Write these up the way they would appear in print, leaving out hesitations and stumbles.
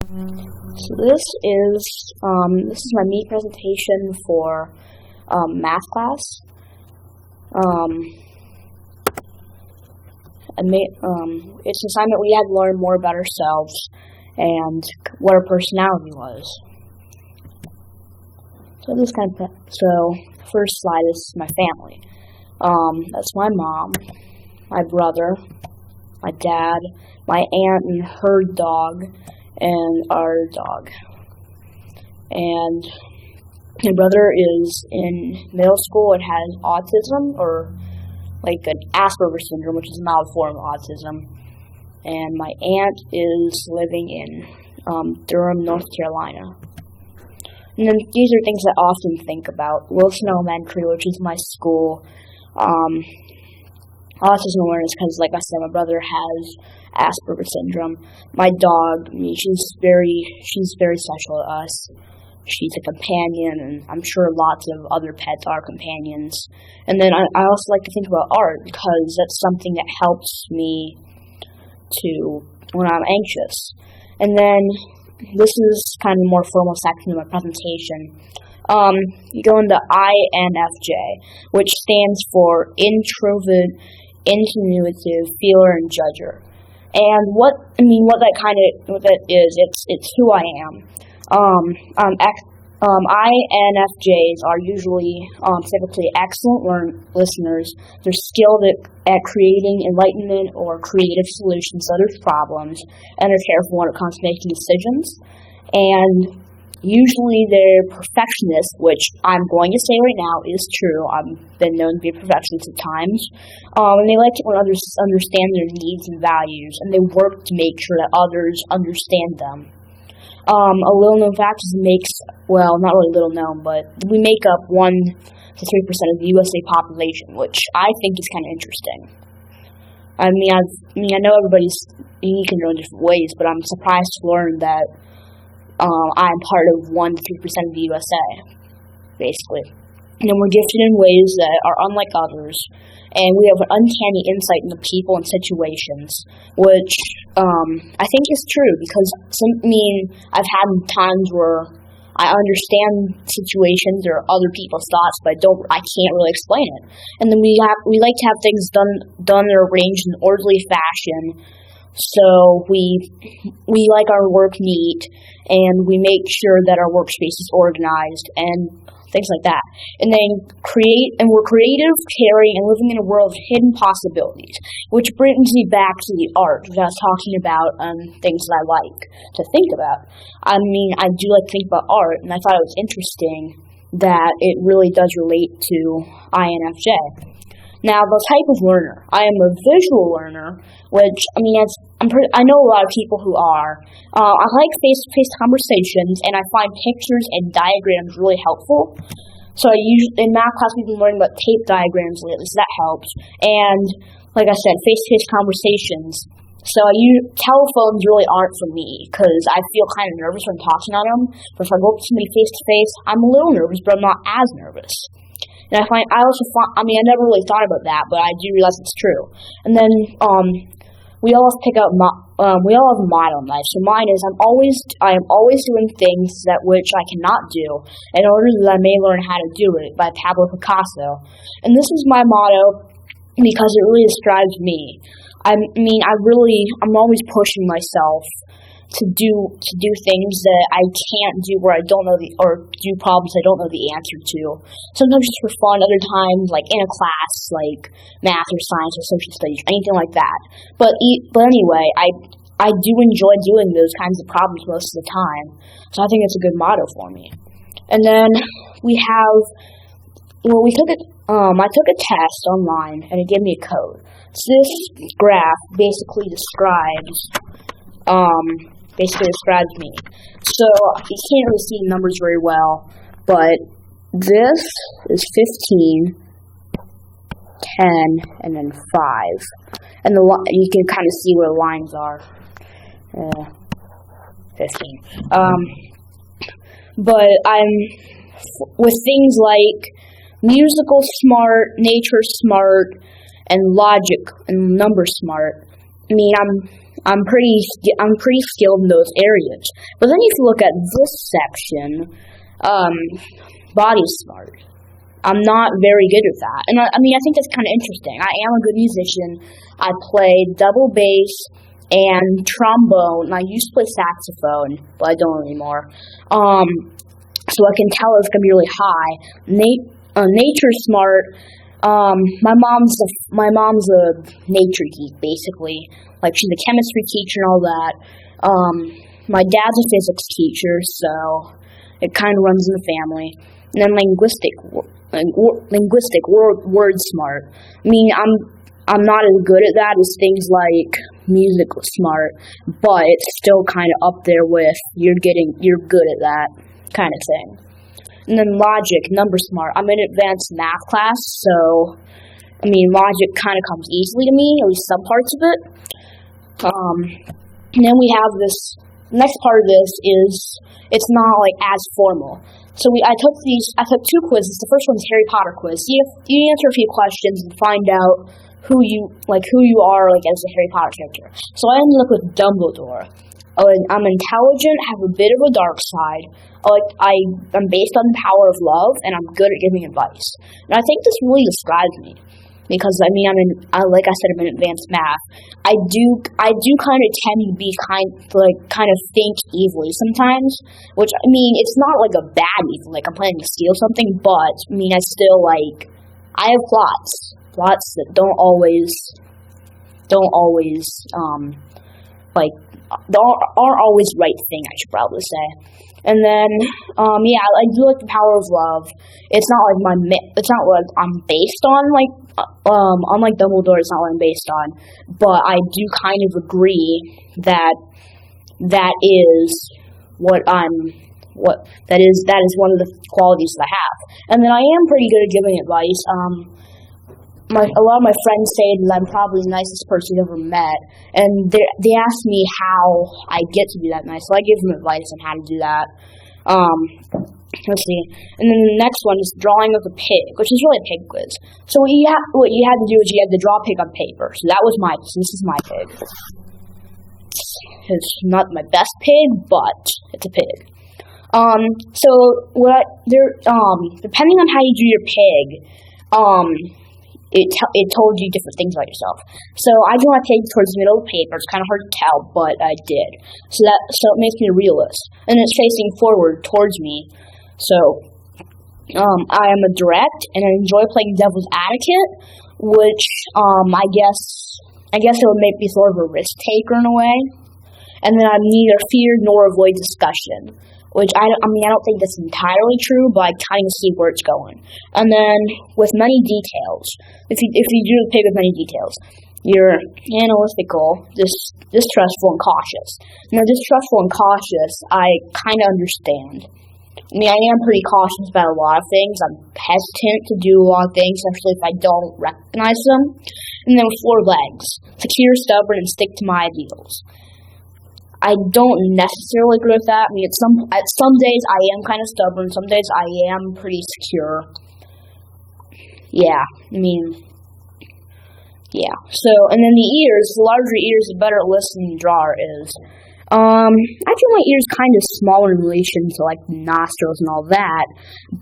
So this is my mini presentation for math class. It's an assignment we had to learn more about ourselves and what our personality was. So first slide is my family. That's my mom, my brother, my dad, my aunt and her dog, and our dog. And my brother is in middle school and has autism, or like an Asperger's syndrome, which is a mild form of autism. And my aunt is living in Durham, North Carolina. And then these are things I often think about. Wilson Elementary, which is my school. Autism awareness, because like I said, my brother has Asperger's syndrome. My dog, she's very special to us. She's a companion, and I'm sure lots of other pets are companions. And then I also like to think about art, because that's something that helps me when I'm anxious. And then this is kind of a more formal section of my presentation. You go into INFJ, which stands for introvert, intuitive, feeler, and judger. And what that is, it's who I am. INFJs are usually typically excellent listeners. They're skilled at creating enlightenment or creative solutions to others' problems, and they're careful when it comes to making decisions. And usually they're perfectionists, which I'm going to say right now is true. I've been known to be a perfectionist at times. And they like it when others understand their needs and values, and they work to make sure that others understand them. A little known fact is not really little known, but we make up 1 to 3% of the USA population, which I think is kind of interesting. I know everybody's unique in their own different ways, but I'm surprised to learn that I'm part of 1 to 3% of the USA, basically. And then we're gifted in ways that are unlike others, and we have an uncanny insight into people and situations, which I think is true, because I've had times where I understand situations or other people's thoughts, but I can't really explain it. And then we like to have things done or arranged in an orderly fashion. So we like our work neat, and we make sure that our workspace is organized and things like that. And then we're creative, caring, and living in a world of hidden possibilities, which brings me back to the art that I was talking about, things that I like to think about. I do like to think about art, and I thought it was interesting that it really does relate to INFJ. Now, the type of learner. I am a visual learner, which, I know a lot of people who are. I like face-to-face conversations, and I find pictures and diagrams really helpful. So in math class, we've been learning about tape diagrams lately, so that helps. And, like I said, face-to-face conversations. So telephones really aren't for me, because I feel kind of nervous when talking on them. But if I go up to somebody face-to-face, I'm a little nervous, but I'm not as nervous. And I never really thought about that, but I do realize it's true. And then we all have a motto in life. So mine is I am always doing things which I cannot do in order that I may learn how to do it, by Pablo Picasso. And this is my motto because it really describes me. I'm always pushing myself to do things that I can't do, where I don't know or do problems I don't know the answer to. Sometimes just for fun, other times like in a class like math or science or social studies, anything like that. But anyway, I do enjoy doing those kinds of problems most of the time. So I think it's a good motto for me. And then I took a test online, and it gave me a code. So this graph basically describes me. So you can't really see the numbers very well, but this is 15, 10, and then 5. And you can kind of see where the lines are. 15. But with things like musical smart, nature smart, and logic and number smart. I'm pretty skilled in those areas. But then if you look at this section, body smart, I'm not very good at that. And I mean, I think that's kind of interesting. I am a good musician. I play double bass and trombone, and I used to play saxophone, but I don't anymore. So I can tell it's gonna be really high. Nature smart. My mom's a nature geek, basically. Like, she's a chemistry teacher and all that. My dad's a physics teacher, so it kind of runs in the family. And then linguistic word smart. I mean, I'm not as good at that as things like music smart, but it's still kind of up there with you're good at that kind of thing. And then logic, number smart. I'm in advanced math class, so I mean, logic kind of comes easily to me, at least some parts of it. And then we have this next part of this is it's not like as formal. So I took 2 quizzes. The first one's Harry Potter quiz. You answer a few questions and find out who you are like as a Harry Potter character. So I ended up with Dumbledore. I'm intelligent, have a bit of a dark side. I'm based on the power of love, and I'm good at giving advice. And I think this really describes me, because I mean like I said, I'm in advanced math. I do kind of tend to be kind of think evilly sometimes, which I mean it's not like a bad evil, like I'm planning to steal something, but I mean I still I have plots that don't always aren't always right thing, I should probably say. And then, I do like the power of love. It's not what I'm based on, unlike Dumbledore, it's not what I'm based on. But I do kind of agree that is that is one of the qualities that I have. And then I am pretty good at giving advice. A lot of my friends say that I'm probably the nicest person you've ever met, and they ask me how I get to be that nice, so I give them advice on how to do that. Let's see, and then the next one is drawing of a pig, which is really a pig quiz. So what you had to do is you had to draw a pig on paper. So this is my pig. It's not my best pig, but it's a pig. Depending on how you do your pig, it told you different things about yourself. So I drew my pig towards the middle of the paper. It's kind of hard to tell, but I did. So it makes me a realist, and it's facing forward towards me. So I am a direct, and I enjoy playing devil's advocate, which I guess it would make me sort of a risk taker in a way. And then I'm neither fear nor avoid discussion, which I don't think that's entirely true, but I kind of see where it's going. And then with many details, if you do the pig with many details, you're analytical, distrustful, and cautious. Now, distrustful and cautious, I kind of understand. I mean, I am pretty cautious about a lot of things. I'm hesitant to do a lot of things, especially if I don't recognize them. And then with 4 legs, secure, stubborn, and stick to my ideals. I don't necessarily agree with that. I mean, some days I am kind of stubborn. Some days I am pretty secure. Yeah, I mean, yeah. So, and then the ears. The larger ears, the better a listening drawer is. I feel my ears kind of smaller in relation to like nostrils and all that,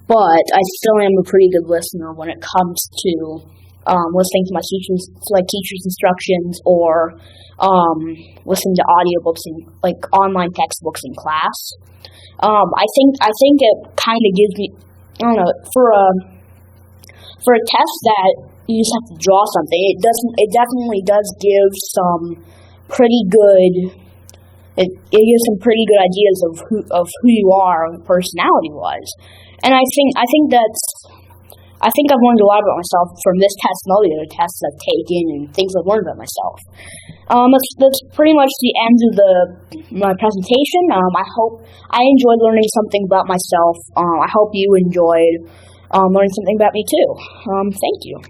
but I still am a pretty good listener when it comes to listening to my teachers' instructions, or listening to audiobooks and like online textbooks in class. I think it kind of gives me, I don't know, for a test that you just have to draw something. It definitely does give some pretty good. It gives some pretty good ideas of who you are personality-wise, and I think I've learned a lot about myself from this test and all the other tests I've taken and things I've learned about myself. That's pretty much the end of my presentation. I hope I enjoyed learning something about myself. I hope you enjoyed learning something about me too. Thank you.